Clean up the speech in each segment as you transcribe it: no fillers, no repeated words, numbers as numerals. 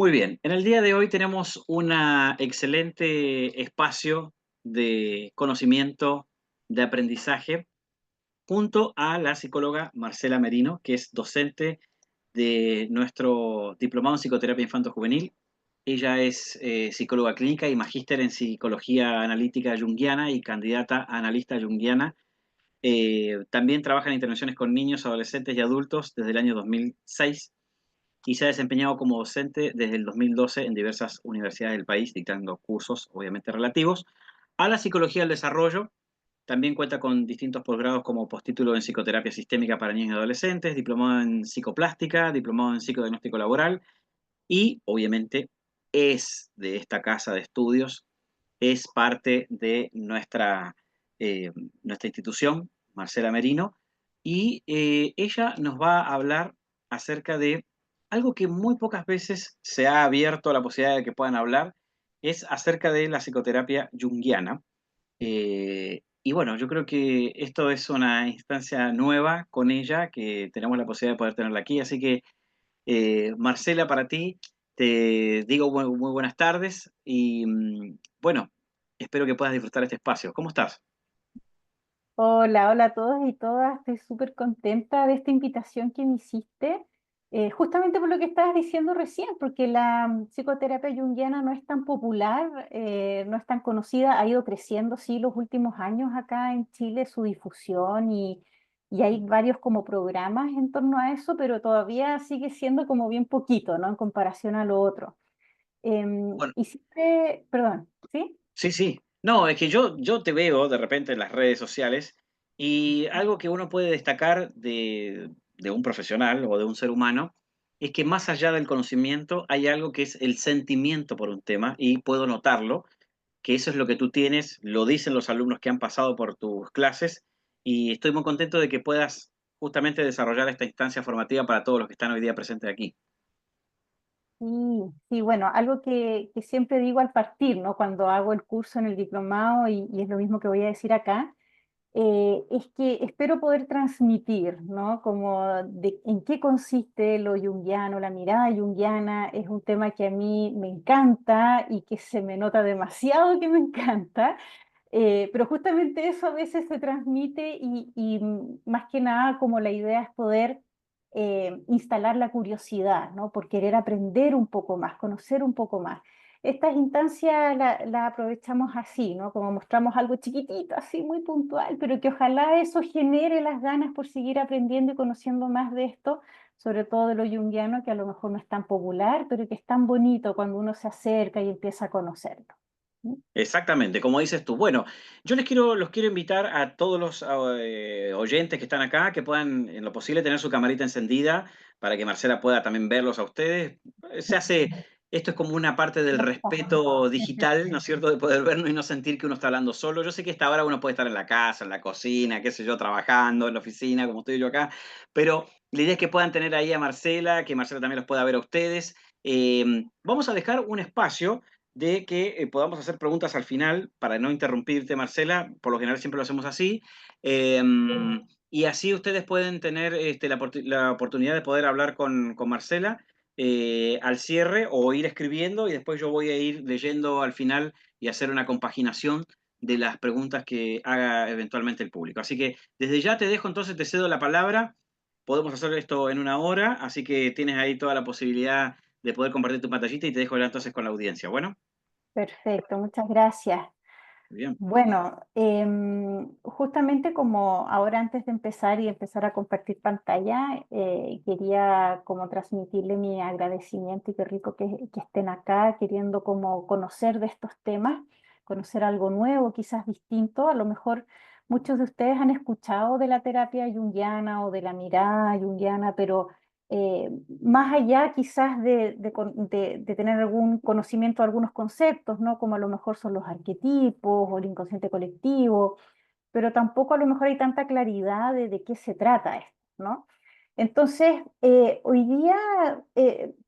Muy bien, en el día de hoy tenemos un excelente espacio de conocimiento, de aprendizaje, junto a la psicóloga Marcela Merino, que es docente de nuestro diplomado en psicoterapia infanto-juvenil. Ella es psicóloga clínica y magíster en psicología analítica junguiana y candidata a analista junguiana. También trabaja en intervenciones con niños, adolescentes y adultos desde el año 2006 y se ha desempeñado como docente desde el 2012 en diversas universidades del país, dictando cursos, obviamente, relativos a la psicología del desarrollo. También cuenta con distintos posgrados como postítulo en psicoterapia sistémica para niños y adolescentes, diplomado en psicoplástica, diplomado en psicodiagnóstico laboral y, obviamente, es de esta casa de estudios, es parte de eh, nuestra institución, Marcela Merino, y ella nos va a hablar acerca de algo que muy pocas veces se ha abierto la posibilidad de que puedan hablar, es acerca de la psicoterapia junguiana. Y bueno, yo creo que esto es una instancia nueva con ella, que tenemos la posibilidad de poder tenerla aquí, así que Marcela, para ti, te digo muy buenas tardes y bueno, espero que puedas disfrutar este espacio. ¿Cómo estás? Hola, hola a todos y todas. Estoy súper contenta de esta invitación que me hiciste, justamente por lo que estabas diciendo recién, porque la psicoterapia junguiana no es tan popular, no es tan conocida, ha ido creciendo, sí, los últimos años acá en Chile su difusión y hay varios como programas en torno a eso, pero todavía sigue siendo como bien poquito, ¿no? En comparación a lo otro. Bueno, Y siempre, perdón, ¿sí? sí, sí. No, es que yo te veo de repente en las redes sociales y algo que uno puede destacar de un profesional o de un ser humano es que más allá del conocimiento hay algo que es el sentimiento por un tema y puedo notarlo, que eso es lo que tú tienes, lo dicen los alumnos que han pasado por tus clases y estoy muy contento de que puedas justamente desarrollar esta instancia formativa para todos los que están hoy día presentes aquí. Sí, sí, bueno, algo que siempre digo al partir, ¿no? Cuando hago el curso en el diplomado, y es lo mismo que voy a decir acá, es que espero poder transmitir, ¿no? Como de en qué consiste lo junguiano, la mirada junguiana, es un tema que a mí me encanta y que se me nota demasiado que me encanta, pero justamente eso a veces se transmite y más que nada como la idea es poder instalar la curiosidad, ¿no? Por querer aprender un poco más, conocer un poco más. Estas instancias la aprovechamos así, ¿no? Como mostramos algo chiquitito, así muy puntual, pero que ojalá eso genere las ganas por seguir aprendiendo y conociendo más de esto, sobre todo de lo junguiano, que a lo mejor no es tan popular, pero que es tan bonito cuando uno se acerca y empieza a conocerlo. ¿Mm? Exactamente, como dices tú. Bueno, los quiero invitar a todos los oyentes que están acá que puedan, en lo posible, tener su camarita encendida para que Marcela pueda también verlos a ustedes. Esto es como una parte del Los ojos. respeto digital, ¿no es cierto?, de poder vernos y no sentir que uno está hablando solo. Yo sé que a esta hora uno puede estar en la casa, en la cocina, qué sé yo, trabajando, en la oficina, como estoy yo acá, pero la idea es que puedan tener ahí a Marcela, que Marcela también los pueda ver a ustedes. Vamos a dejar un espacio de que podamos hacer preguntas al final para no interrumpirte, Marcela. Por lo general siempre lo hacemos así. Eh, y así ustedes pueden tener la oportunidad de poder hablar con Marcela al cierre o ir escribiendo y después yo voy a ir leyendo al final y hacer una compaginación de las preguntas que haga eventualmente el público. Así que desde ya te dejo, entonces te cedo la palabra. Podemos hacer esto en una hora, así que tienes ahí toda la posibilidad de poder compartir tu pantallita y te dejo ya entonces con la audiencia. Bueno. Perfecto, muchas gracias. Muy bien. Bueno, justamente como ahora antes de empezar y empezar a compartir pantalla, quería como transmitirle mi agradecimiento y qué rico que estén acá queriendo como conocer de estos temas, conocer algo nuevo, quizás distinto. A lo mejor muchos de ustedes han escuchado de la terapia junguiana o de la mirada junguiana, pero más allá quizás de tener algún conocimiento de algunos conceptos, ¿no? Como a lo mejor son los arquetipos o el inconsciente colectivo, pero tampoco a lo mejor hay tanta claridad de qué se trata esto, ¿no? Entonces, hoy día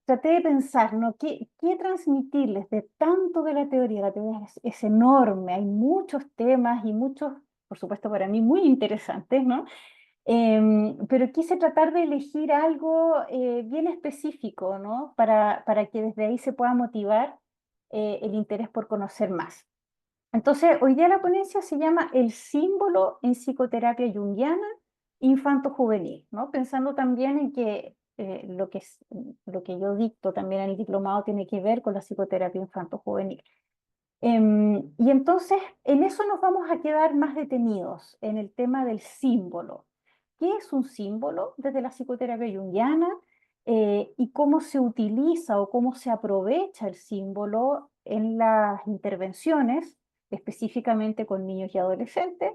traté de pensar, ¿no? ¿Qué transmitirles de tanto de la teoría? La teoría es enorme, hay muchos temas y muchos, por supuesto, para mí muy interesantes, ¿no? Pero quise tratar de elegir algo bien específico, ¿no? Para que desde ahí se pueda motivar el interés por conocer más. Entonces, hoy día la ponencia se llama El símbolo en psicoterapia junguiana infanto-juvenil, ¿no? Pensando también en que lo que yo dicto también en el diplomado tiene que ver con la psicoterapia infanto-juvenil. Y entonces, en eso nos vamos a quedar más detenidos, en el tema del símbolo. ¿Qué es un símbolo desde la psicoterapia junguiana? Y cómo se utiliza o cómo se aprovecha el símbolo en las intervenciones, específicamente con niños y adolescentes.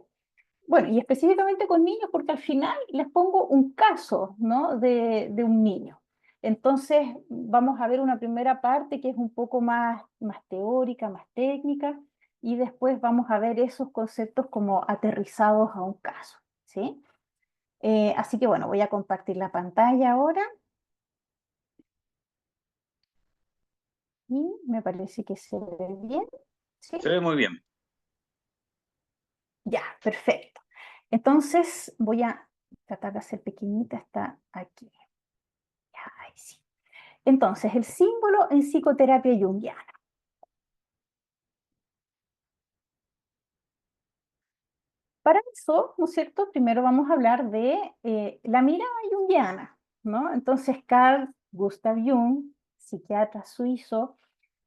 Bueno, y específicamente con niños, porque al final les pongo un caso, ¿no? de un niño. Entonces, vamos a ver una primera parte que es un poco más teórica, más técnica, y después vamos a ver esos conceptos como aterrizados a un caso, ¿sí? Así que bueno, voy a compartir la pantalla ahora y me parece que se ve bien, ¿sí? Se ve muy bien. Ya, perfecto. Entonces, voy a tratar de hacer pequeñita hasta aquí. Ya, ahí sí. Entonces, el símbolo en psicoterapia junguiana. Para eso, ¿no es cierto? Primero vamos a hablar de la mirada junguiana, ¿no? Entonces, Carl Gustav Jung, psiquiatra suizo,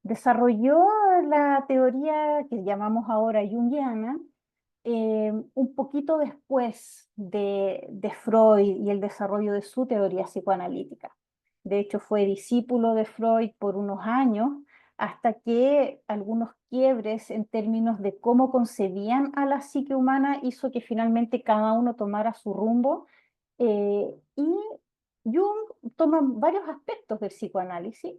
desarrolló la teoría que llamamos ahora junguiana un poquito después de Freud y el desarrollo de su teoría psicoanalítica. De hecho, fue discípulo de Freud por unos años hasta que algunos quiebres en términos de cómo concebían a la psique humana hizo que finalmente cada uno tomara su rumbo. Y Jung toma varios aspectos del psicoanálisis,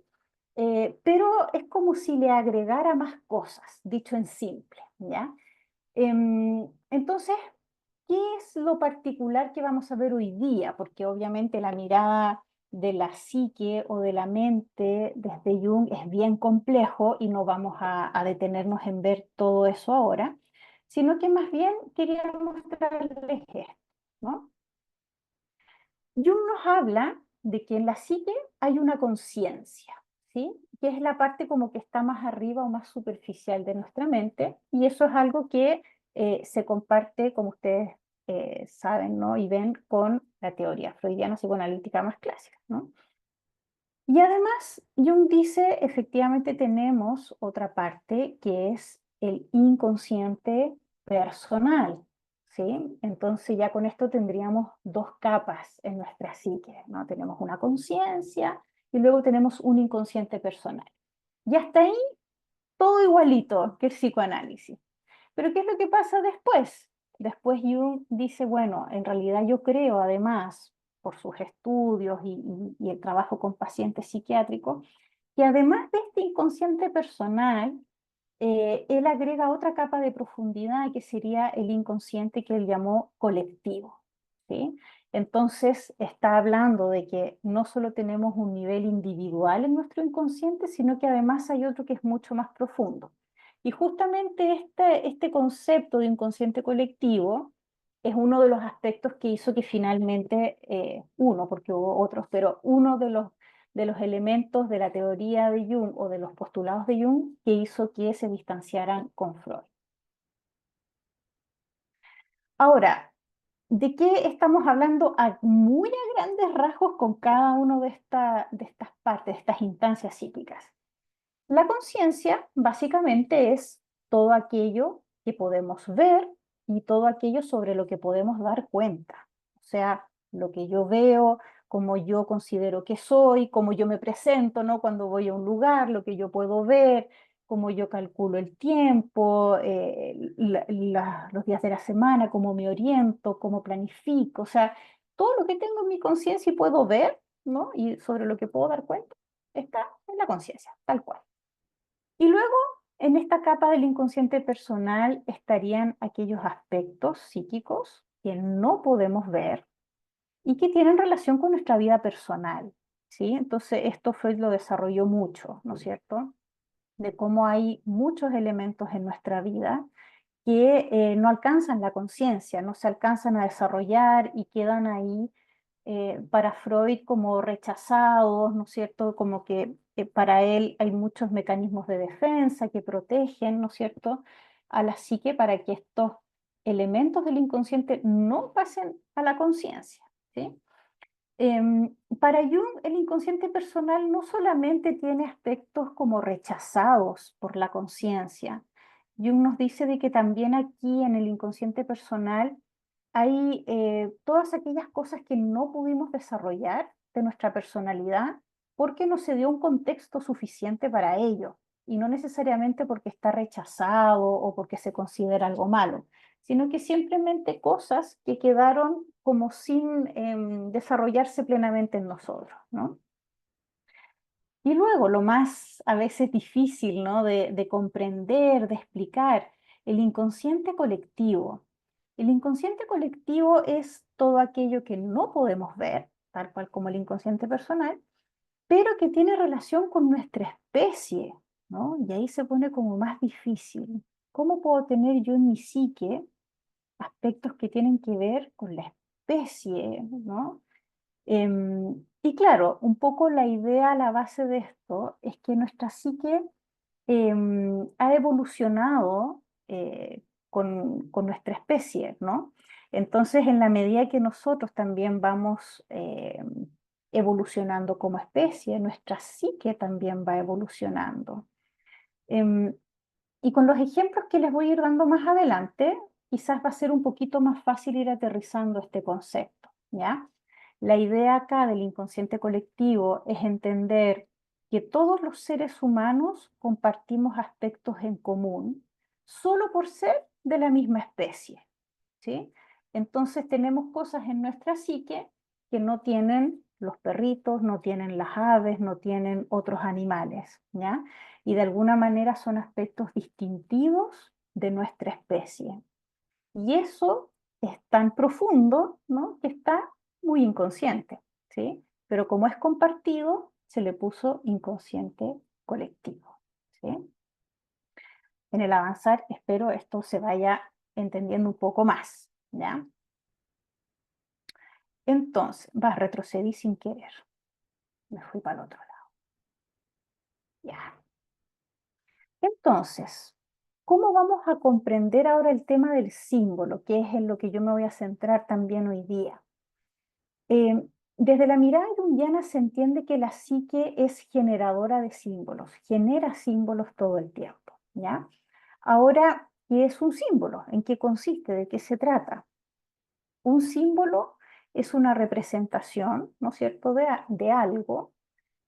pero es como si le agregara más cosas, dicho en simple, ¿ya? Entonces, ¿qué es lo particular que vamos a ver hoy día? Porque obviamente la mirada de la psique o de la mente desde Jung es bien complejo y no vamos a detenernos en ver todo eso ahora, sino que más bien quería mostrarles esto, ¿no? Jung nos habla de que en la psique hay una conciencia, ¿sí? Que es la parte como que está más arriba o más superficial de nuestra mente, y eso es algo que se comparte, como ustedes saben, ¿no? Y ven con la teoría freudiana psicoanalítica más clásica, ¿no? Y además, Jung dice, efectivamente tenemos otra parte que es el inconsciente personal, ¿sí? Entonces ya con esto tendríamos dos capas en nuestra psique, ¿no? Tenemos una conciencia y luego tenemos un inconsciente personal. Y hasta ahí todo igualito que el psicoanálisis. Pero ¿qué es lo que pasa después? Después Jung dice, bueno, en realidad yo creo, además, por sus estudios y el trabajo con pacientes psiquiátricos, que además de este inconsciente personal, él agrega otra capa de profundidad que sería el inconsciente que él llamó colectivo, ¿sí? Entonces está hablando de que no solo tenemos un nivel individual en nuestro inconsciente, sino que además hay otro que es mucho más profundo. Y justamente este concepto de inconsciente colectivo es uno de los aspectos que hizo que finalmente, uno, porque hubo otros, pero uno de los elementos de la teoría de Jung o de los postulados de Jung que hizo que se distanciaran con Freud. Ahora, ¿de qué estamos hablando muy a grandes rasgos con cada uno de estas partes, de estas instancias psíquicas? La conciencia básicamente es todo aquello que podemos ver y todo aquello sobre lo que podemos dar cuenta. O sea, lo que yo veo, cómo yo considero que soy, cómo yo me presento, ¿no? Cuando voy a un lugar, lo que yo puedo ver, cómo yo calculo el tiempo, los días de la semana, cómo me oriento, cómo planifico. O sea, todo lo que tengo en mi conciencia y puedo ver, ¿no? Y sobre lo que puedo dar cuenta, está en la conciencia, tal cual. Y luego, en esta capa del inconsciente personal estarían aquellos aspectos psíquicos que no podemos ver y que tienen relación con nuestra vida personal, ¿sí? Entonces, esto Freud lo desarrolló mucho, ¿no es cierto? De cómo hay muchos elementos en nuestra vida que no alcanzan la conciencia, no se alcanzan a desarrollar y quedan ahí para Freud como rechazados, ¿no es cierto? Como que para él hay muchos mecanismos de defensa que protegen, ¿no es cierto?, a la psique para que estos elementos del inconsciente no pasen a la conciencia, ¿sí? Para Jung, el inconsciente personal no solamente tiene aspectos como rechazados por la conciencia. Jung nos dice de que también aquí en el inconsciente personal hay todas aquellas cosas que no pudimos desarrollar de nuestra personalidad porque no se dio un contexto suficiente para ello, y no necesariamente porque está rechazado o porque se considera algo malo, sino que simplemente cosas que quedaron como sin desarrollarse plenamente en nosotros, ¿no? Y luego, lo más a veces difícil, ¿no?, de comprender, de explicar, el inconsciente colectivo. El inconsciente colectivo es todo aquello que no podemos ver, tal cual como el inconsciente personal, pero que tiene relación con nuestra especie, ¿no? Y ahí se pone como más difícil. ¿Cómo puedo tener yo en mi psique aspectos que tienen que ver con la especie, ¿no? Y claro, un poco la idea a la base de esto es que nuestra psique ha evolucionado con nuestra especie, ¿no? Entonces, en la medida que nosotros también vamos evolucionando como especie, nuestra psique también va evolucionando. Em, y con los ejemplos que les voy a ir dando más adelante, quizás va a ser un poquito más fácil ir aterrizando este concepto, ¿ya? La idea acá del inconsciente colectivo es entender que todos los seres humanos compartimos aspectos en común solo por ser de la misma especie, ¿sí? Entonces tenemos cosas en nuestra psique que no tienen los perritos, no tienen las aves, no tienen otros animales, ¿ya? Y de alguna manera son aspectos distintivos de nuestra especie. Y eso es tan profundo, ¿no?, que está muy inconsciente, ¿sí? Pero como es compartido, se le puso inconsciente colectivo, ¿sí? En el avanzar, espero esto se vaya entendiendo un poco más, ¿ya? Entonces, retrocedí sin querer. Me fui para el otro lado. Ya. Entonces, ¿cómo vamos a comprender ahora el tema del símbolo, que es en lo que yo me voy a centrar también hoy día? Desde la mirada junguiana se entiende que la psique es generadora de símbolos, genera símbolos todo el tiempo, ¿ya? Ahora, ¿qué es un símbolo? ¿En qué consiste? ¿De qué se trata? Un símbolo es una representación, ¿no es cierto?, de algo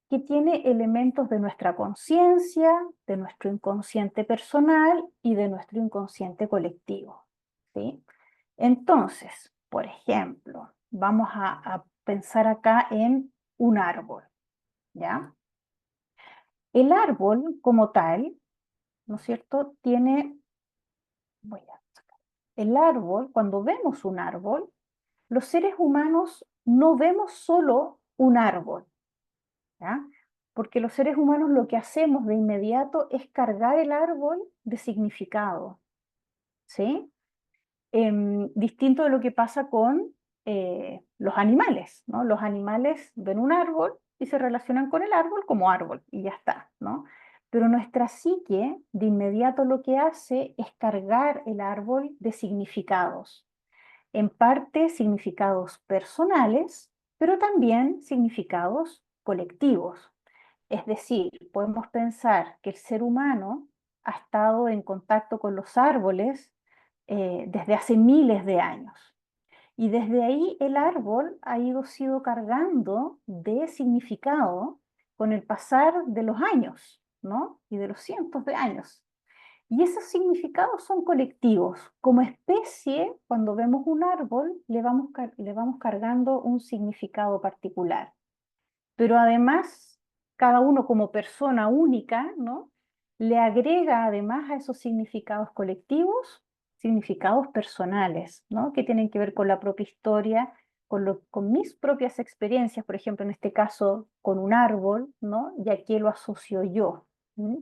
que tiene elementos de nuestra conciencia, de nuestro inconsciente personal y de nuestro inconsciente colectivo, ¿sí? Entonces, por ejemplo, vamos a pensar acá en un árbol, ¿ya? El árbol como tal, ¿no es cierto?, tiene, voy a sacar, el árbol, cuando vemos un árbol, los seres humanos no vemos solo un árbol, ¿ya? Porque los seres humanos lo que hacemos de inmediato es cargar el árbol de significado, ¿sí? Distinto de lo que pasa con los animales, ¿no? Los animales ven un árbol y se relacionan con el árbol como árbol y ya está, ¿no? Pero nuestra psique de inmediato lo que hace es cargar el árbol de significados, en parte significados personales, pero también significados colectivos. Es decir, podemos pensar que el ser humano ha estado en contacto con los árboles desde hace miles de años. Y desde ahí el árbol ha sido cargando de significado con el pasar de los años, ¿no? Y de los cientos de años. Y esos significados son colectivos. Como especie, cuando vemos un árbol, le vamos cargando un significado particular. Pero además, cada uno como persona única, ¿no?, le agrega además a esos significados colectivos, significados personales, ¿no?, que tienen que ver con la propia historia, con mis propias experiencias, por ejemplo, en este caso, con un árbol, ¿no?, y a qué lo asocio yo. ¿Mm?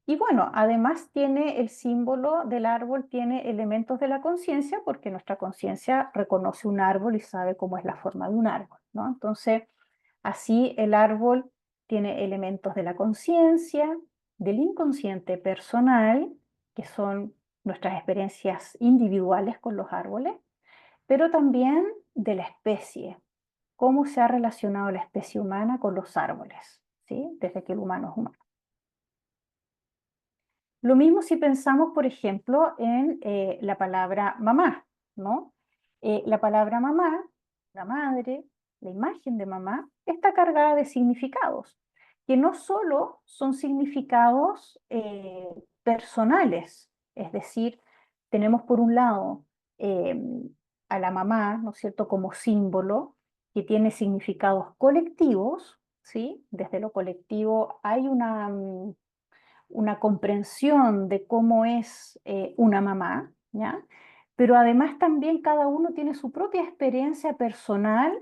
Y bueno, además tiene el símbolo del árbol, tiene elementos de la conciencia, porque nuestra conciencia reconoce un árbol y sabe cómo es la forma de un árbol, ¿no? Entonces, así el árbol tiene elementos de la conciencia, del inconsciente personal, que son nuestras experiencias individuales con los árboles, pero también de la especie, cómo se ha relacionado la especie humana con los árboles, ¿sí? Desde que el humano es humano. Lo mismo si pensamos, por ejemplo, en la palabra mamá, ¿no? La palabra mamá, la madre, la imagen de mamá, está cargada de significados, que no solo son significados personales, es decir, tenemos por un lado a la mamá, ¿no es cierto?, como símbolo, que tiene significados colectivos, ¿sí? Desde lo colectivo hay una comprensión de cómo es una mamá, ¿ya? Pero además también cada uno tiene su propia experiencia personal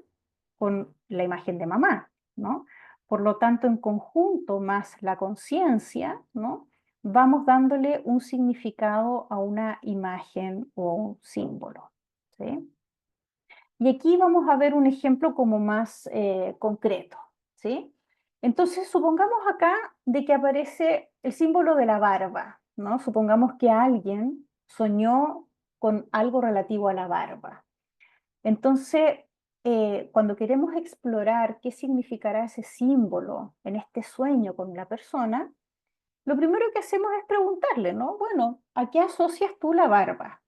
con la imagen de mamá, ¿no? Por lo tanto, en conjunto más la conciencia, ¿no? Vamos dándole un significado a una imagen o un símbolo, ¿sí? Y aquí vamos a ver un ejemplo como más concreto, ¿sí? Entonces, supongamos acá de que aparece el símbolo de la barba, ¿no? Supongamos que alguien soñó con algo relativo a la barba. Entonces, cuando queremos explorar qué significará ese símbolo en este sueño con la persona, lo primero que hacemos es preguntarle, ¿no? Bueno, ¿a qué asocias tú la barba?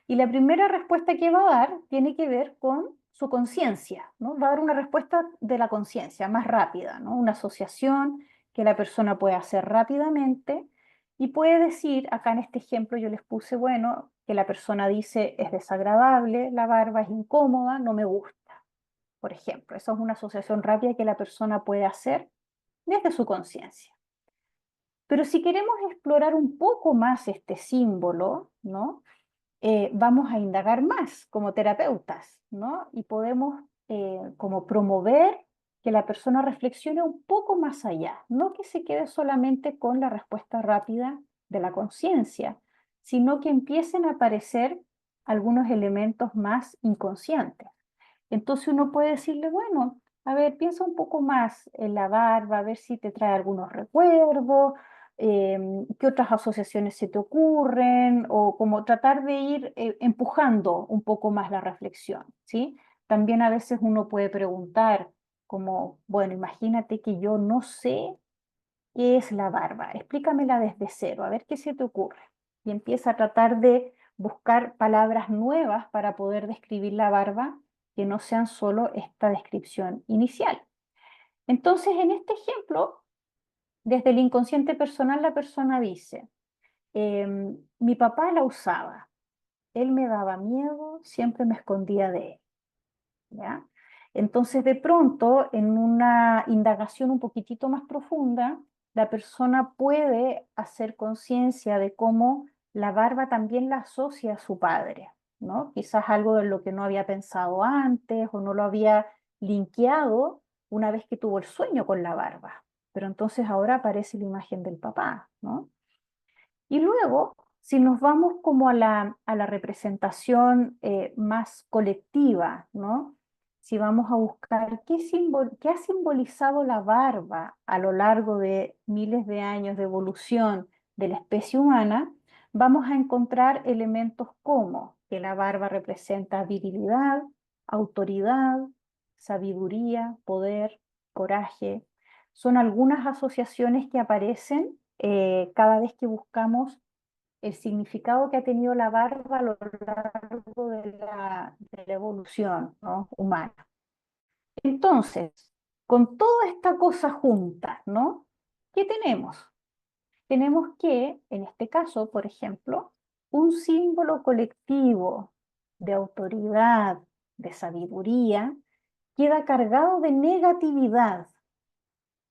Y la primera respuesta que va a dar tiene que ver con su conciencia, ¿no? Va a dar una respuesta de la conciencia más rápida, ¿no? Una asociación que la persona puede hacer rápidamente y puede decir, acá en este ejemplo yo les puse, bueno, que la persona dice es desagradable, la barba es incómoda, no me gusta, por ejemplo. Esa es una asociación rápida que la persona puede hacer desde su conciencia. Pero si queremos explorar un poco más este símbolo, ¿no? Vamos a indagar más como terapeutas, ¿no? Y podemos como promover que la persona reflexione un poco más allá, no que se quede solamente con la respuesta rápida de la conciencia, sino que empiecen a aparecer algunos elementos más inconscientes. Entonces uno puede decirle, bueno, a ver, piensa un poco más en la barba, a ver si te trae algunos recuerdos, qué otras asociaciones se te ocurren, o como tratar de ir empujando un poco más la reflexión, ¿sí? También a veces uno puede preguntar como, bueno, imagínate que yo no sé qué es la barba, explícamela desde cero, a ver qué se te ocurre. Y empieza a tratar de buscar palabras nuevas para poder describir la barba que no sean solo esta descripción inicial. Entonces, en este ejemplo, desde el inconsciente personal, la persona dice, mi papá la usaba, él me daba miedo, siempre me escondía de él, ¿ya? Entonces, de pronto, en una indagación un poquitito más profunda, la persona puede hacer conciencia de cómo la barba también la asocia a su padre, ¿no? Quizás algo de lo que no había pensado antes o no lo había linkeado una vez que tuvo el sueño con la barba. Pero entonces ahora aparece la imagen del papá, ¿no? Y luego, si nos vamos como a la representación más colectiva, ¿no? Si vamos a buscar qué ha simbolizado la barba a lo largo de miles de años de evolución de la especie humana, vamos a encontrar elementos como que la barba representa virilidad, autoridad, sabiduría, poder, coraje. Son algunas asociaciones que aparecen cada vez que buscamos el significado que ha tenido la barba a lo largo de la evolución, ¿no? Humana. Entonces, con toda esta cosa junta, ¿no? ¿Qué tenemos? Tenemos que, en este caso, por ejemplo, un símbolo colectivo de autoridad, de sabiduría, queda cargado de negatividad.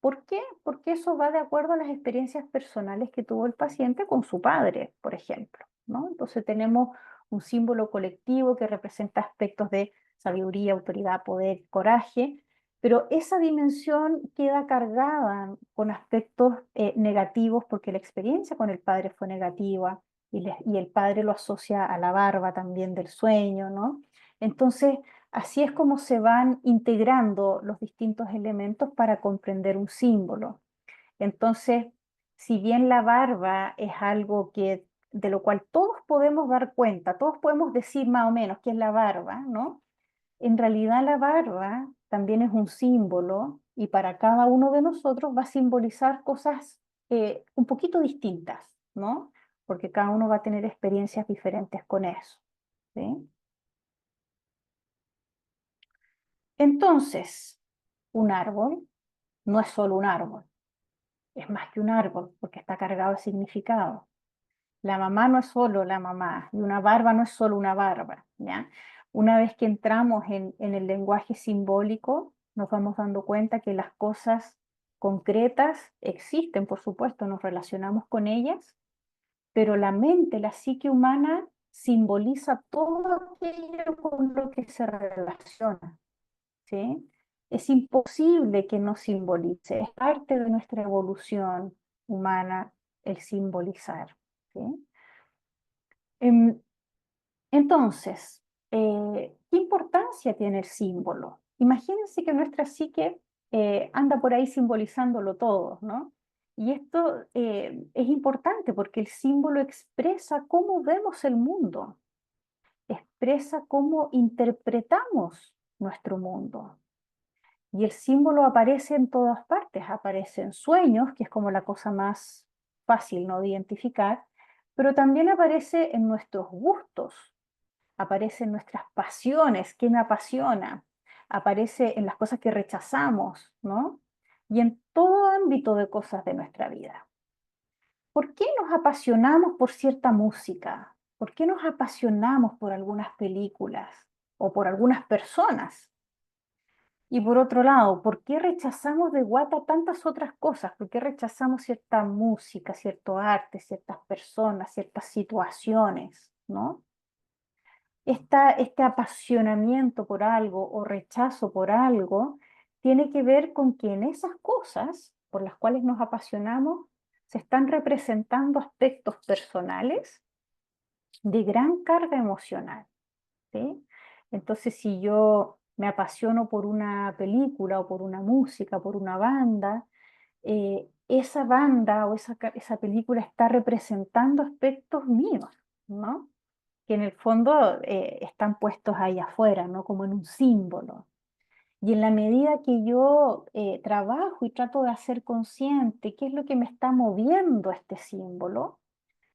¿Por qué? Porque eso va de acuerdo a las experiencias personales que tuvo el paciente con su padre, por ejemplo, ¿no? Entonces tenemos un símbolo colectivo que representa aspectos de sabiduría, autoridad, poder, coraje, Pero esa dimensión queda cargada con aspectos negativos porque la experiencia con el padre fue negativa y el padre lo asocia a la barba también del sueño, ¿no? Entonces, así es como se van integrando los distintos elementos para comprender un símbolo. Entonces, si bien la barba es algo que, de lo cual todos podemos dar cuenta, todos podemos decir más o menos qué es la barba, ¿no? En realidad la barba también es un símbolo y para cada uno de nosotros va a simbolizar cosas un poquito distintas, ¿no? Porque cada uno va a tener experiencias diferentes con eso, ¿sí? Entonces, un árbol no es solo un árbol, es más que un árbol porque está cargado de significado. La mamá no es solo la mamá y una barba no es solo una barba, ¿ya? Una vez que entramos en el lenguaje simbólico, nos vamos dando cuenta que las cosas concretas existen, por supuesto, nos relacionamos con ellas, pero la mente, la psique humana, simboliza todo aquello con lo que se relaciona, ¿sí? Es imposible que no simbolice, es parte de nuestra evolución humana el simbolizar, ¿sí? Em, Entonces, ¿qué importancia tiene el símbolo? Imagínense que nuestra psique anda por ahí simbolizándolo todo, ¿no? Y esto es importante porque el símbolo expresa cómo vemos el mundo, expresa cómo interpretamos nuestro mundo. Y el símbolo aparece en todas partes, aparece en sueños, que es como la cosa más fácil, ¿no?, de identificar, pero también aparece en nuestros gustos, aparece en nuestras pasiones, qué me apasiona, aparece en las cosas que rechazamos, ¿no? Y en todo ámbito de cosas de nuestra vida. ¿Por qué nos apasionamos por cierta música? ¿Por qué nos apasionamos por algunas películas o por algunas personas? Y por otro lado, ¿por qué rechazamos de guata tantas otras cosas? ¿Por qué rechazamos cierta música, cierto arte, ciertas personas, ciertas situaciones, ¿no? Este apasionamiento por algo o rechazo por algo tiene que ver con que en esas cosas por las cuales nos apasionamos se están representando aspectos personales de gran carga emocional, ¿sí? Entonces, si yo me apasiono por una película o por una música, por una banda, esa banda o esa película está representando aspectos míos, ¿no? Que en el fondo están puestos ahí afuera, ¿no? Como en un símbolo. Y en la medida que yo trabajo y trato de hacer consciente qué es lo que me está moviendo este símbolo,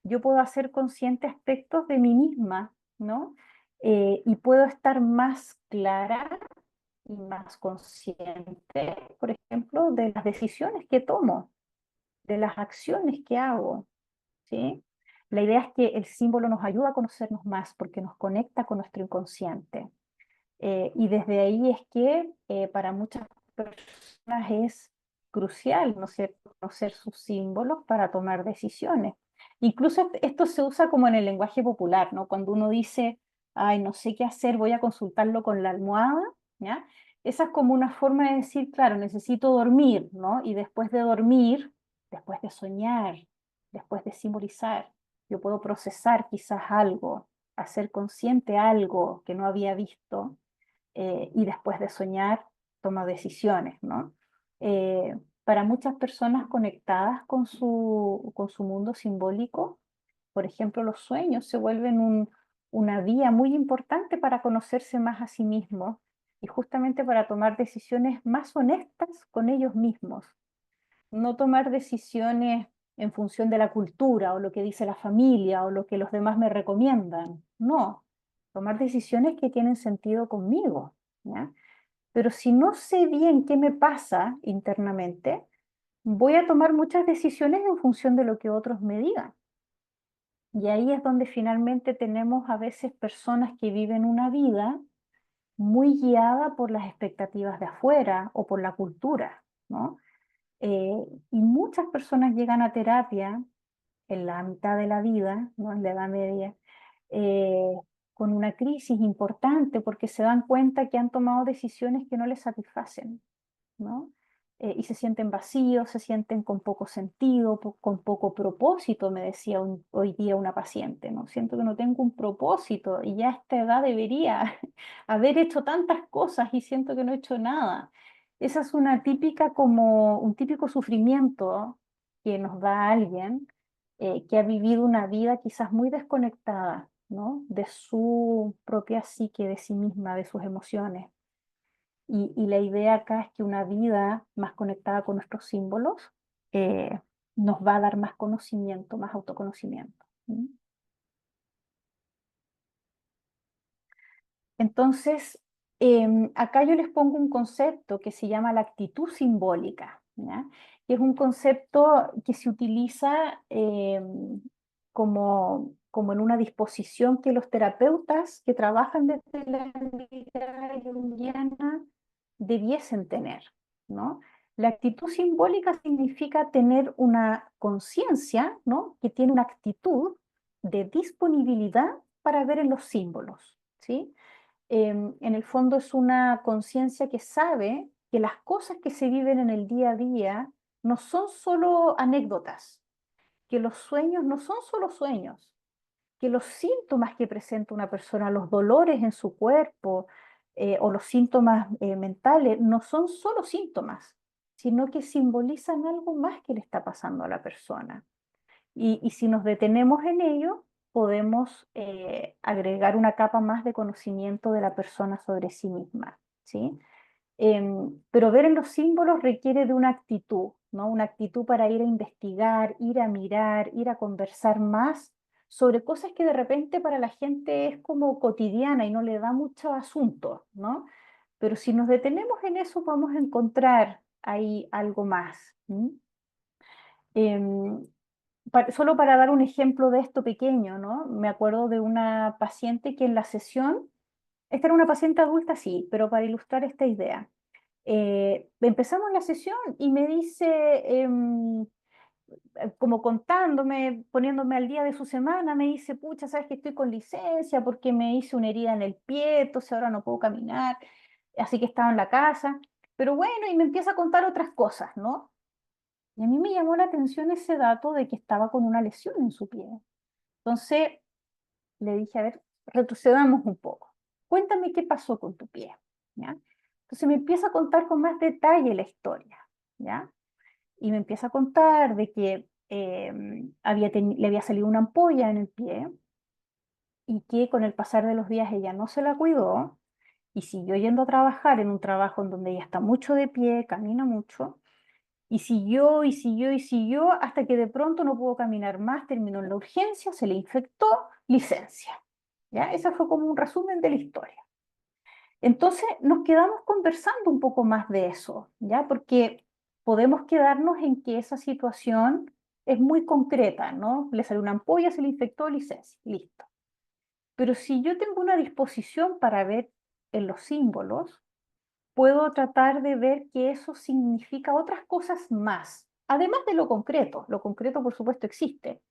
yo puedo hacer consciente aspectos de mí misma, ¿no? Y puedo estar más clara y más consciente, por ejemplo, de las decisiones que tomo, de las acciones que hago, ¿sí? La idea es que el símbolo nos ayuda a conocernos más porque nos conecta con nuestro inconsciente. Y desde ahí es que para muchas personas es crucial, ¿no es cierto?, conocer sus símbolos para tomar decisiones. Incluso esto se usa como en el lenguaje popular, ¿no? Cuando uno dice, ay, no sé qué hacer, voy a consultarlo con la almohada, ¿ya? Esa es como una forma de decir, claro, necesito dormir, ¿no? Y después de dormir, después de soñar, después de simbolizar, yo puedo procesar quizás algo, hacer consciente algo que no había visto y después de soñar toma decisiones, ¿no? Para muchas personas conectadas con su mundo simbólico, por ejemplo, los sueños se vuelven una vía muy importante para conocerse más a sí mismos y justamente para tomar decisiones más honestas con ellos mismos. No tomar decisiones en función de la cultura o lo que dice la familia o lo que los demás me recomiendan. No, tomar decisiones que tienen sentido conmigo, ¿ya? Pero si no sé bien qué me pasa internamente, voy a tomar muchas decisiones en función de lo que otros me digan. Y ahí es donde finalmente tenemos a veces personas que viven una vida muy guiada por las expectativas de afuera o por la cultura, ¿no? Y muchas personas llegan a terapia en la mitad de la vida, ¿no?, en la Edad Media, eh, con una crisis importante porque se dan cuenta que han tomado decisiones que no les satisfacen. ¿no? Y se sienten vacíos, se sienten con poco sentido, con poco propósito, me decía hoy día una paciente, ¿no? Siento que no tengo un propósito y ya a esta edad debería haber hecho tantas cosas y siento que no he hecho nada. Esa es una típica, como un típico sufrimiento que nos da alguien que ha vivido una vida quizás muy desconectada, ¿no? De su propia psique, de sí misma, de sus emociones. Y la idea acá es que una vida más conectada con nuestros símbolos eh, nos va a dar más conocimiento, más autoconocimiento. ¿Mm? Entonces, acá yo les pongo un concepto que se llama la actitud simbólica, ¿ya? Que es un concepto que se utiliza como en una disposición que los terapeutas que trabajan desde la mirada junguiana debiesen tener, ¿no? La actitud simbólica significa tener una conciencia, ¿no? Que tiene una actitud de disponibilidad para ver en los símbolos, ¿sí? En el fondo es una conciencia que sabe que las cosas que se viven en el día a día no son solo anécdotas, que los sueños no son solo sueños, que los síntomas que presenta una persona, los dolores en su cuerpo o los síntomas mentales, no son solo síntomas, sino que simbolizan algo más que le está pasando a la persona. Y si nos detenemos en ello, podemos agregar una capa más de conocimiento de la persona sobre sí misma, ¿sí? Pero ver en los símbolos requiere de una actitud, ¿no? Una actitud para ir a investigar, ir a mirar, ir a conversar más sobre cosas que de repente para la gente es como cotidiana y no le da mucho asunto, ¿no? Pero si nos detenemos en eso, vamos a encontrar ahí algo más. ¿M? Em, Solo para dar un ejemplo de esto pequeño, ¿no? Me acuerdo de una paciente que en la sesión, esta era una paciente adulta, sí, pero para ilustrar esta idea, empezamos la sesión y me dice, como contándome, poniéndome al día de su semana, me dice, pucha, sabes que estoy con licencia porque me hice una herida en el pie, entonces ahora no puedo caminar, así que estaba en la casa, pero bueno, y me empieza a contar otras cosas, ¿no? Y a mí me llamó la atención ese dato de que estaba con una lesión en su pie. Entonces le dije, a ver, retrocedamos un poco. Cuéntame qué pasó con tu pie, ¿ya? Entonces me empieza a contar con más detalle la historia, ¿ya? Y me empieza a contar de que le había salido una ampolla en el pie y que con el pasar de los días ella no se la cuidó y siguió yendo a trabajar en un trabajo en donde ella está mucho de pie, camina mucho, y siguió y siguió y siguió hasta que de pronto no pudo caminar más, terminó en la urgencia, se le infectó, licencia. ¿Ya? Ese fue como un resumen de la historia. Entonces nos quedamos conversando un poco más de eso, ¿ya? Porque podemos quedarnos en que esa situación es muy concreta, ¿no? Le salió una ampolla, se le infectó, licencia, listo. Pero si yo tengo una disposición para ver en los símbolos, puedo tratar de ver que eso significa otras cosas más, además de lo concreto por supuesto existe,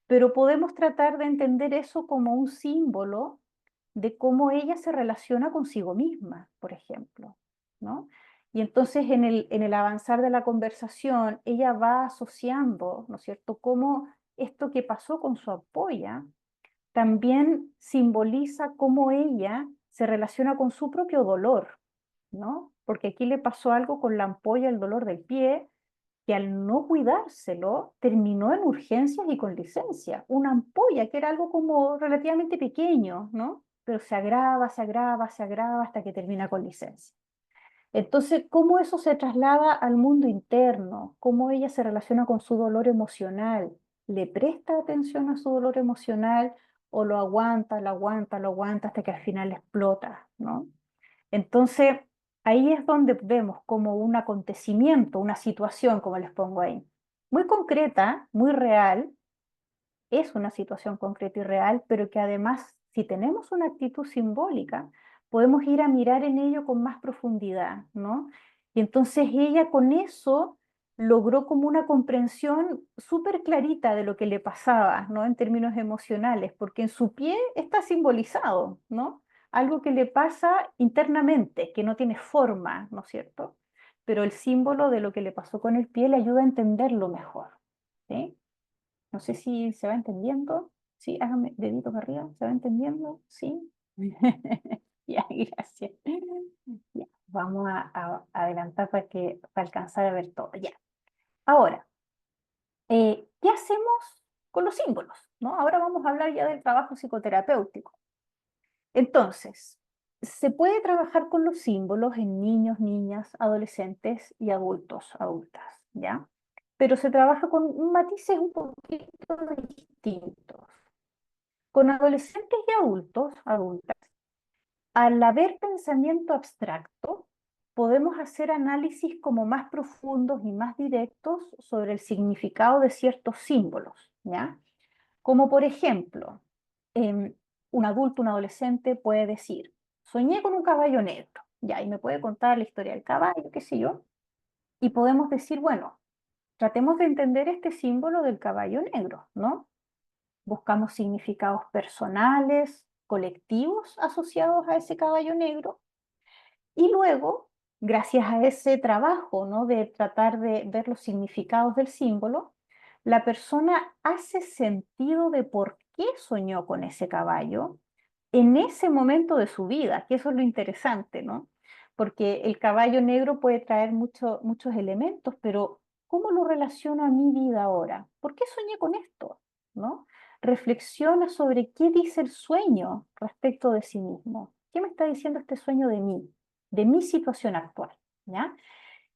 pero podemos tratar de entender eso como un símbolo de cómo ella se relaciona consigo misma, por ejemplo, ¿no? Y entonces en el avanzar de la conversación, ella va asociando, ¿no es cierto?, cómo esto que pasó con su ampolla también simboliza cómo ella se relaciona con su propio dolor, ¿no? Porque aquí le pasó algo con la ampolla, el dolor del pie, que al no cuidárselo terminó en urgencias y con licencia. Una ampolla que era algo como relativamente pequeño, ¿no? Pero se agrava, se agrava, se agrava hasta que termina con licencia. Entonces, ¿cómo eso se traslada al mundo interno? ¿Cómo ella se relaciona con su dolor emocional? ¿Le presta atención a su dolor emocional o lo aguanta, lo aguanta, lo aguanta hasta que al final explota, ¿no? Entonces, ahí es donde vemos como un acontecimiento, una situación, como les pongo ahí, muy concreta, muy real, es una situación concreta y real, pero que además, si tenemos una actitud simbólica, podemos ir a mirar en ello con más profundidad, ¿no? Y entonces ella con eso logró como una comprensión súper clarita de lo que le pasaba, ¿no? En términos emocionales, porque en su pie está simbolizado, ¿no? Algo que le pasa internamente, que no tiene forma, ¿no es cierto? pero el símbolo de lo que le pasó con el pie le ayuda a entenderlo mejor, ¿sí? No sé si se va entendiendo. Sí, hágame dedito para arriba. ¿Se va entendiendo? Sí. Ya, gracias. Ya, vamos a adelantar para alcanzar a ver todo. Ya. Ahora, ¿qué hacemos con los símbolos? ¿No? Ahora vamos a hablar ya del trabajo psicoterapéutico. Entonces, se puede trabajar con los símbolos en niños, niñas, adolescentes y adultos, adultas, ¿ya? Pero se trabaja con matices un poquito distintos. Con adolescentes y adultos, adultas, al haber pensamiento abstracto, podemos hacer análisis como más profundos y más directos sobre el significado de ciertos símbolos, ¿ya? Como por ejemplo, em, un adulto, un adolescente puede decir, soñé con un caballo negro, ya, y me puede contar la historia del caballo, qué sé yo, y podemos decir, bueno, tratemos de entender este símbolo del caballo negro, ¿no? Buscamos significados personales, colectivos asociados a ese caballo negro, y luego, gracias a ese trabajo, ¿no? De tratar de ver los significados del símbolo, la persona hace sentido de por qué soñó con ese caballo en ese momento de su vida, que eso es lo interesante, ¿no? Porque el caballo negro puede traer muchos elementos, pero ¿cómo lo relaciono a mi vida ahora? ¿Por qué soñé con esto? ¿No? Reflexiona sobre qué dice el sueño respecto de sí mismo. ¿Qué me está diciendo este sueño de mi situación actual? ¿Ya?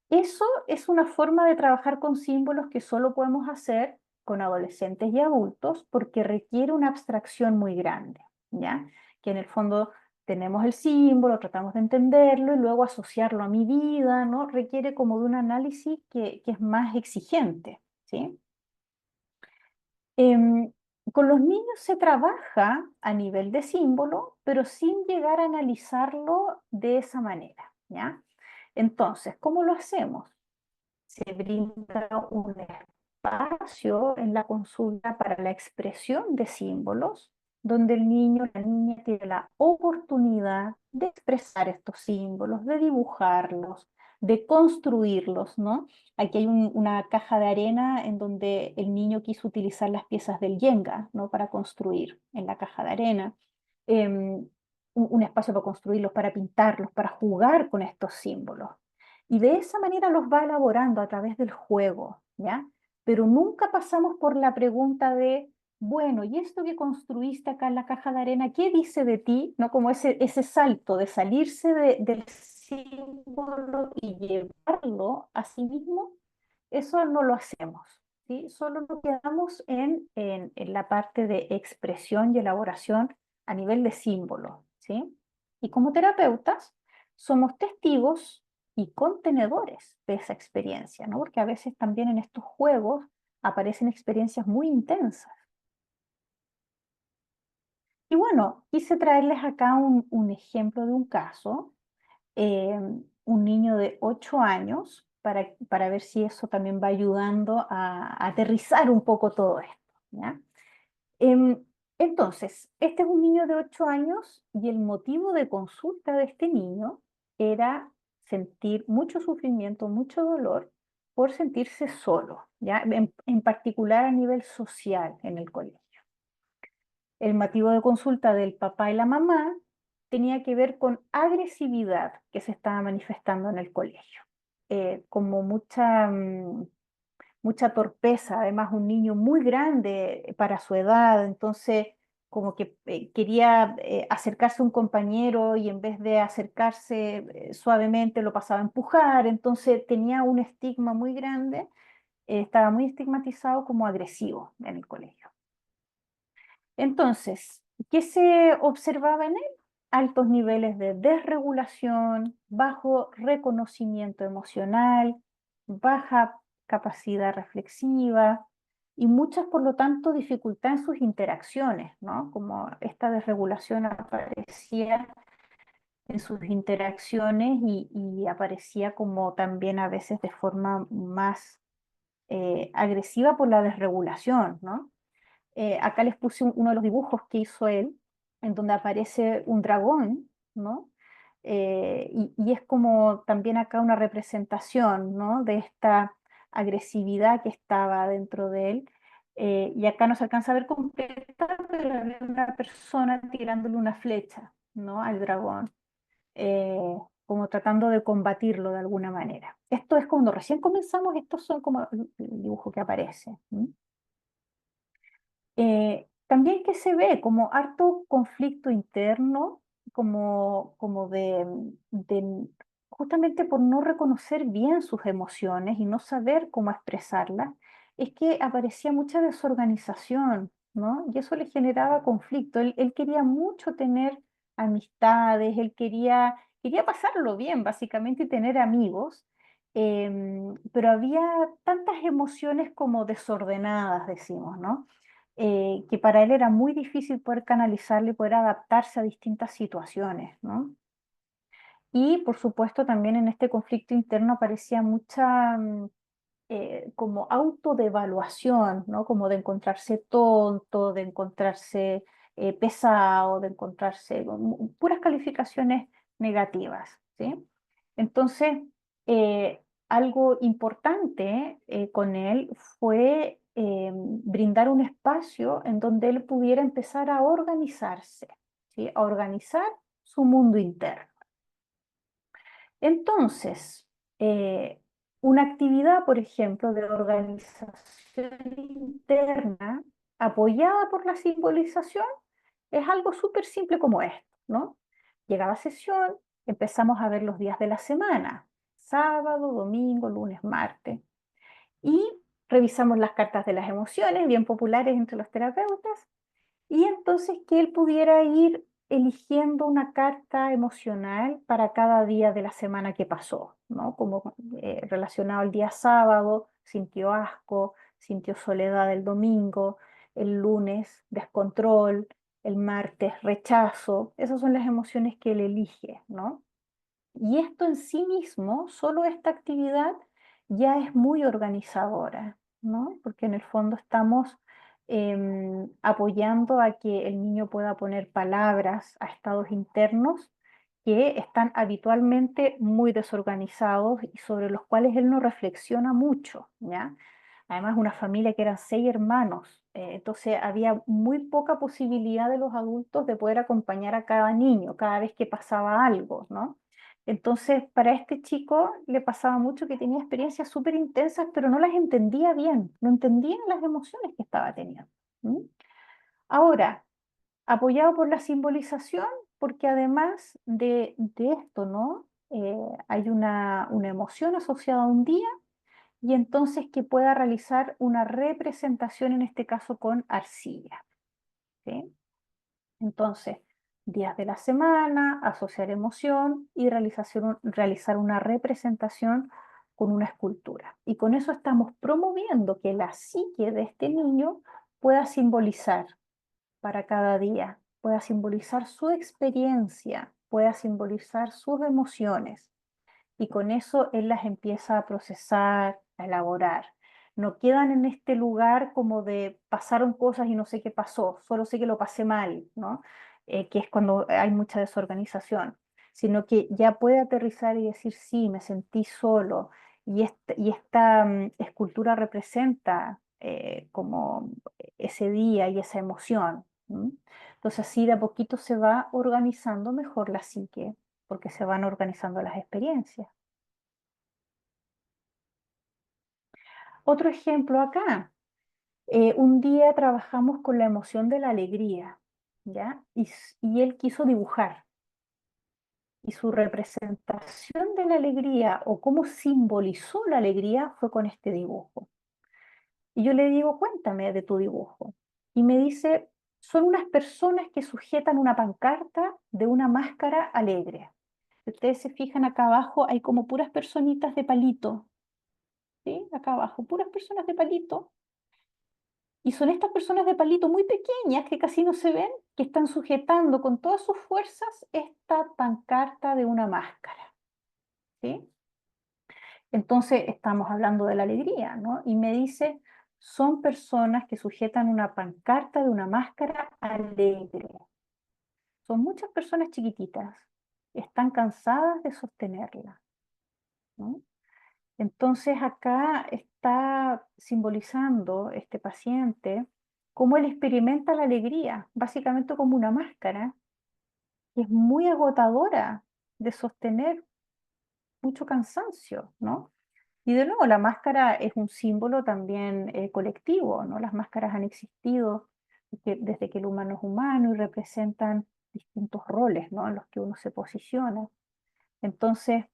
Eso es una forma de trabajar con símbolos que solo podemos hacer con adolescentes y adultos porque requiere una abstracción muy grande, ¿ya? Que en el fondo tenemos el símbolo, tratamos de entenderlo y luego asociarlo a mi vida, ¿no? Requiere como de un análisis que es más exigente, ¿sí? Em, con los niños se trabaja a nivel de símbolo, pero sin llegar a analizarlo de esa manera, ¿ya? Entonces, ¿cómo lo hacemos? Se brinda un espacio en la consulta para la expresión de símbolos, donde el niño o la niña tiene la oportunidad de expresar estos símbolos, de dibujarlos, de construirlos, ¿no? Aquí hay una caja de arena en donde el niño quiso utilizar las piezas del Jenga, ¿no? Para construir en la caja de arena. Un espacio para construirlos, para pintarlos, para jugar con estos símbolos. Y de esa manera los va elaborando a través del juego, ¿ya? Pero nunca pasamos por la pregunta de, bueno, ¿y esto que construiste acá en la caja de arena, qué dice de ti? ¿No? Como ese salto de salirse del símbolo y llevarlo a sí mismo, eso no lo hacemos, ¿sí? Solo nos quedamos en la parte de expresión y elaboración a nivel de símbolo, ¿sí? Y como terapeutas, somos testigos y contenedores de esa experiencia, ¿no? Porque a veces también en estos juegos aparecen experiencias muy intensas. Y bueno, quise traerles acá un ejemplo de un caso, un niño de 8 años, para ver si eso también va ayudando a aterrizar un poco todo esto, ¿ya? Em, entonces, este es un niño de 8 años y el motivo de consulta de este niño era sentir mucho sufrimiento, mucho dolor por sentirse solo, ¿ya? En particular a nivel social en el colegio. El motivo de consulta del papá y la mamá tenía que ver con agresividad que se estaba manifestando en el colegio, como mucha torpeza, además un niño muy grande para su edad, entonces como que quería acercarse a un compañero y en vez de acercarse suavemente lo pasaba a empujar, entonces tenía un estigma muy grande, estaba muy estigmatizado como agresivo en el colegio. Entonces, ¿qué se observaba en él? Altos niveles de desregulación, bajo reconocimiento emocional, baja capacidad reflexiva y muchas, por lo tanto, dificultad en sus interacciones, ¿no? Como esta desregulación aparecía en sus interacciones y aparecía como también a veces de forma más agresiva por la desregulación, ¿no? Acá les puse uno de los dibujos que hizo él, en donde aparece un dragón, ¿no? y es como también acá una representación, ¿no? De esta agresividad que estaba dentro de él. Y acá no se alcanza a ver completa, pero había una persona tirándole una flecha, ¿no? Al dragón, como tratando de combatirlo de alguna manera. Esto es cuando recién comenzamos, estos son como el dibujo que aparece. También que se ve como harto conflicto interno, como justamente por no reconocer bien sus emociones y no saber cómo expresarlas, es que aparecía mucha desorganización, ¿no? Y eso le generaba conflicto. Él quería mucho tener amistades, quería pasarlo bien, básicamente, y tener amigos, pero había tantas emociones como desordenadas, decimos, ¿no? Que para él era muy difícil poder canalizarle y poder adaptarse a distintas situaciones, ¿no? Y por supuesto también en este conflicto interno aparecía mucha como autodevaluación, ¿no? Como de encontrarse tonto, de encontrarse pesado, de encontrarse con puras calificaciones negativas, ¿sí? Entonces, algo importante con él fue brindar un espacio en donde él pudiera empezar a organizarse, ¿sí? A organizar su mundo interno. Entonces, eh, una actividad, por ejemplo, de organización interna apoyada por la simbolización es algo súper simple como esto, ¿no? Llegaba sesión, empezamos a ver los días de la semana, sábado, domingo, lunes, martes, y revisamos las cartas de las emociones, bien populares entre los terapeutas, y entonces que él pudiera ir eligiendo una carta emocional para cada día de la semana que pasó, ¿no? Como relacionado al día sábado, sintió asco, sintió soledad el domingo, el lunes descontrol, el martes rechazo. Esas son las emociones que él elige, ¿no? Y esto en sí mismo, solo esta actividad ya es muy organizadora, ¿no? Porque en el fondo estamos apoyando a que el niño pueda poner palabras a estados internos que están habitualmente muy desorganizados y sobre los cuales él no reflexiona mucho, ¿ya? Además, una familia que eran 6 hermanos, entonces había muy poca posibilidad de los adultos de poder acompañar a cada niño cada vez que pasaba algo, ¿no? Entonces, para este chico le pasaba mucho que tenía experiencias súper intensas, pero no las entendía bien, no entendía las emociones que estaba teniendo. ¿M? Ahora, apoyado por la simbolización, porque además de esto, ¿no? Hay una emoción asociada a un día y entonces que pueda realizar una representación, en este caso con arcilla. ¿Sí? Entonces, días de la semana, asociar emoción y realizar una representación con una escultura. Y con eso estamos promoviendo que la psique de este niño pueda simbolizar para cada día, pueda simbolizar su experiencia, pueda simbolizar sus emociones y con eso él las empieza a procesar, a elaborar. No quedan en este lugar como de pasaron cosas y no sé qué pasó, solo sé que lo pasé mal, ¿no? Que es cuando hay mucha desorganización, sino que ya puede aterrizar y decir, sí, me sentí solo, y esta escultura representa como ese día y esa emoción. ¿M? Entonces así de a poquito se va organizando mejor la psique, porque se van organizando las experiencias. Otro ejemplo acá. Un día trabajamos con la emoción de la alegría, ¿ya? Y él quiso dibujar. Y su representación de la alegría o cómo simbolizó la alegría fue con este dibujo. Y yo le digo, cuéntame de tu dibujo. Y me dice, son unas personas que sujetan una pancarta de una máscara alegre. Si ustedes se fijan acá abajo, hay como puras personitas de palito, ¿sí? Acá abajo, puras personas de palito. Y son estas personas de palito muy pequeñas que casi no se ven, que están sujetando con todas sus fuerzas esta pancarta de una máscara, ¿sí? Entonces estamos hablando de la alegría, ¿no? Y me dice, son personas que sujetan una pancarta de una máscara alegre. Son muchas personas chiquititas. están cansadas de sostenerla, ¿no? Entonces acá está simbolizando este paciente cómo él experimenta la alegría, básicamente como una máscara, que es muy agotadora de sostener, mucho cansancio, ¿no? Y de nuevo, la máscara es un símbolo también colectivo, ¿no? Las máscaras han existido desde que el humano es humano y representan distintos roles, ¿no? En los que uno se posiciona. Entonces,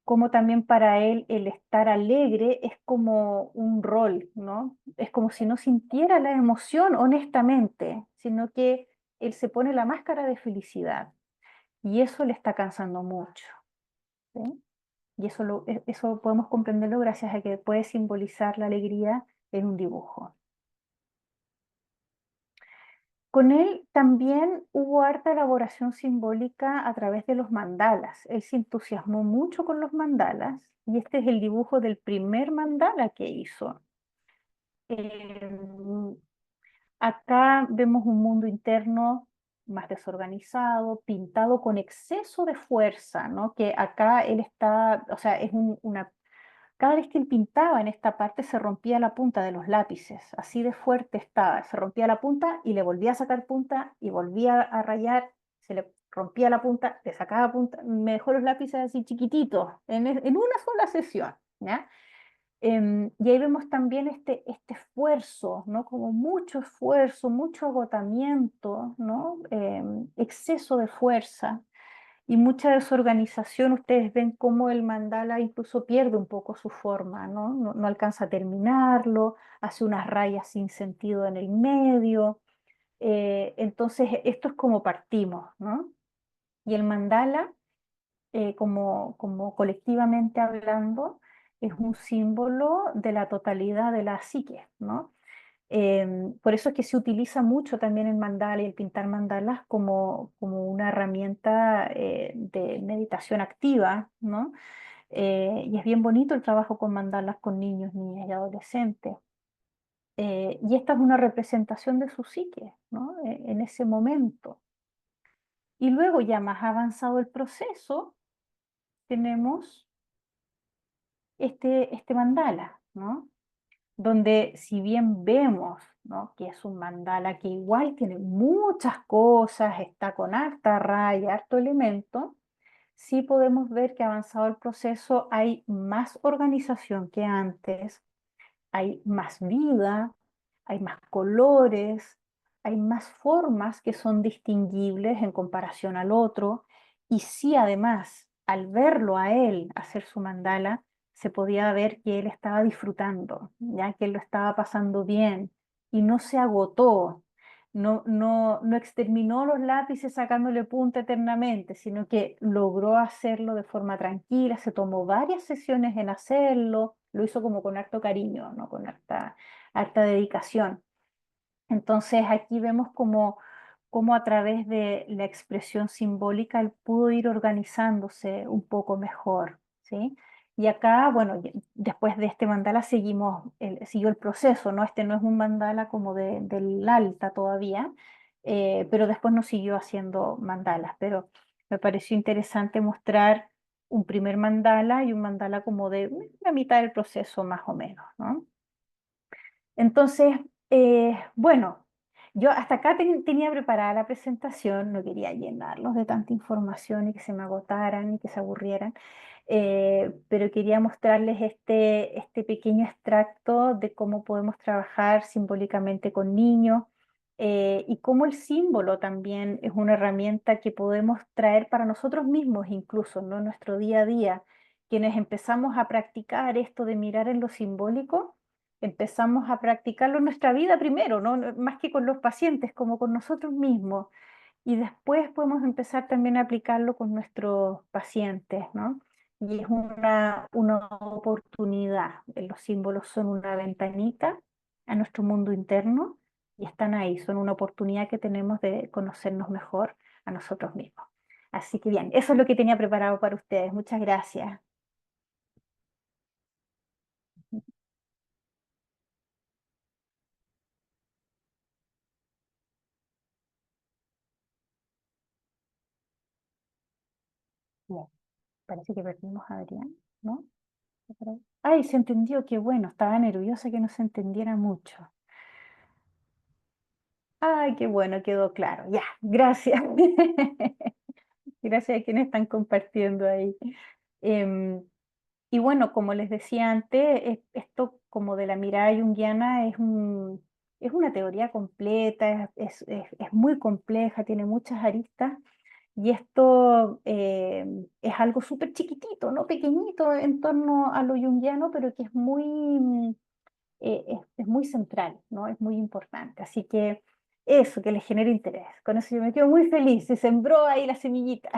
como también para él el estar alegre es como un rol, ¿no? Es como si no sintiera la emoción honestamente, sino que él se pone la máscara de felicidad y eso le está cansando mucho, ¿sí? Y eso podemos comprenderlo gracias a que puede simbolizar la alegría en un dibujo. Con él también hubo harta elaboración simbólica a través de los mandalas. Él se entusiasmó mucho con los mandalas y este es el dibujo del primer mandala que hizo. Em, Acá vemos un mundo interno más desorganizado, pintado con exceso de fuerza, ¿no? Que acá él está, o sea, es una cada vez que él pintaba en esta parte se rompía la punta de los lápices, así de fuerte estaba, se rompía la punta y le volvía a sacar punta y volvía a rayar, se le rompía la punta, le sacaba punta, me dejó los lápices así chiquititos, en una sola sesión, ¿ya? Y ahí vemos también este esfuerzo, ¿no? Como mucho esfuerzo, mucho agotamiento, ¿no? Exceso de fuerza y mucha desorganización. Ustedes ven cómo el mandala incluso pierde un poco su forma, ¿no? No alcanza a terminarlo, hace unas rayas sin sentido en el medio. Entonces, esto es como partimos, ¿no? Y el mandala, como colectivamente hablando, es un símbolo de la totalidad de la psique, ¿no? Por eso es que se utiliza mucho también el mandala y el pintar mandalas como una herramienta de meditación activa, ¿no? Y es bien bonito el trabajo con mandalas con niños, niñas y adolescentes. Y esta es una representación de su psique, ¿no? En ese momento. Y luego, ya más avanzado el proceso, tenemos este mandala, ¿no? Donde si bien vemos, ¿no? Que es un mandala que igual tiene muchas cosas, está con harta raya, harto elemento, sí podemos ver que avanzado el proceso hay más organización que antes, hay más vida, hay más colores, hay más formas que son distinguibles en comparación al otro. Y sí, además, al verlo a él hacer su mandala, se podía ver que él estaba disfrutando, ya que él lo estaba pasando bien y no se agotó, no exterminó los lápices sacándole punta eternamente, sino que logró hacerlo de forma tranquila, se tomó varias sesiones en hacerlo, lo hizo como con harto cariño, ¿no? Con harta dedicación. Entonces aquí vemos cómo a través de la expresión simbólica él pudo ir organizándose un poco mejor, ¿sí? Y acá, bueno, después de este mandala siguió el proceso, ¿no? Este no es un mandala como del alta todavía, pero después nos siguió haciendo mandalas, pero me pareció interesante mostrar un primer mandala y un mandala como de la mitad del proceso más o menos, ¿no? Entonces, bueno, yo hasta acá tenía preparada la presentación, no quería llenarlos de tanta información y que se me agotaran y que se aburrieran, pero quería mostrarles este pequeño extracto de cómo podemos trabajar simbólicamente con niños y cómo el símbolo también es una herramienta que podemos traer para nosotros mismos, incluso, ¿no? En nuestro día a día. Quienes empezamos a practicar esto de mirar en lo simbólico, empezamos a practicarlo en nuestra vida primero, ¿no? Más que con los pacientes, como con nosotros mismos. Y después podemos empezar también a aplicarlo con nuestros pacientes, ¿no? Y es una oportunidad. Los símbolos son una ventanita a nuestro mundo interno y están ahí, son una oportunidad que tenemos de conocernos mejor a nosotros mismos. Así que bien, eso es lo que tenía preparado para ustedes. Muchas gracias. Bien, parece que perdimos a Adrián, ¿no? Ay, se entendió, qué bueno, estaba nerviosa que no se entendiera mucho. Ay, qué bueno, quedó claro. Ya, gracias. Gracias a quienes están compartiendo ahí. Em, y bueno, como les decía antes, esto como de la mirada junguiana es una teoría completa, es muy compleja, tiene muchas aristas. Y esto es algo súper chiquitito, ¿no? Pequeñito en torno a lo junguiano, pero que es es muy central, ¿no? Es muy importante. Así que eso, que les genere interés. Con eso yo me quedo muy feliz. Se sembró ahí la semillita.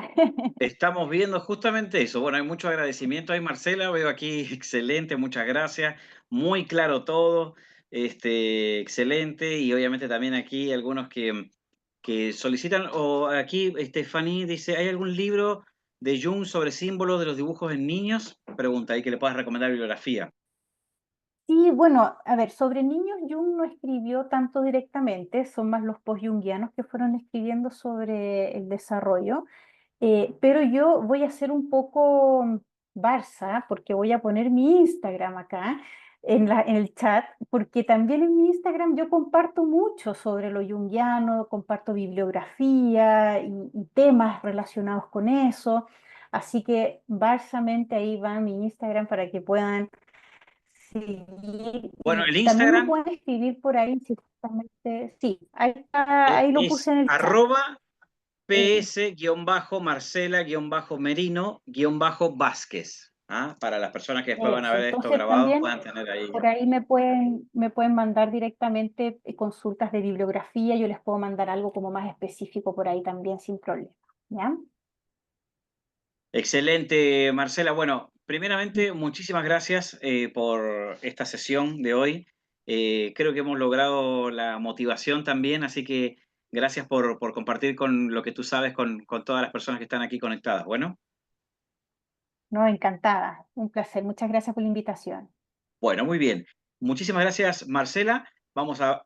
Estamos viendo justamente eso. Bueno, hay mucho agradecimiento ahí, Marcela. Veo aquí, excelente, muchas gracias. Muy claro todo. Excelente. Y obviamente también aquí algunos que solicitan, o aquí Stephanie dice, ¿hay algún libro de Jung sobre símbolos de los dibujos en niños? Pregunta ahí que le puedas recomendar bibliografía. Sí, bueno, a ver, sobre niños Jung no escribió tanto directamente, son más los post-jungianos que fueron escribiendo sobre el desarrollo. Pero yo voy a ser un poco Barça, porque voy a poner mi Instagram acá en el chat, porque también en mi Instagram yo comparto mucho sobre lo junguiano, comparto bibliografía y temas relacionados con eso. Así que Barsamente ahí va mi Instagram para que puedan seguir Bueno, y el también me Instagram pueden escribir por ahí si justamente, sí, ahí lo puse es en el chat. arroba Eh, ps-marcela-merino-vázquez. ¿Ah? Para las personas que después van a Eso, ver esto entonces grabado, también puedan tener ahí. por ahí me pueden mandar directamente consultas de bibliografía, yo les puedo mandar algo como más específico por ahí también sin problema, ¿ya? Excelente, Marcela. Bueno, primeramente, muchísimas gracias por esta sesión de hoy. Creo que hemos logrado la motivación también, así que gracias por compartir con lo que tú sabes con todas las personas que están aquí conectadas. No, encantada, un placer, muchas gracias por la invitación. Bueno, muy bien. Muchísimas gracias, Marcela. Vamos a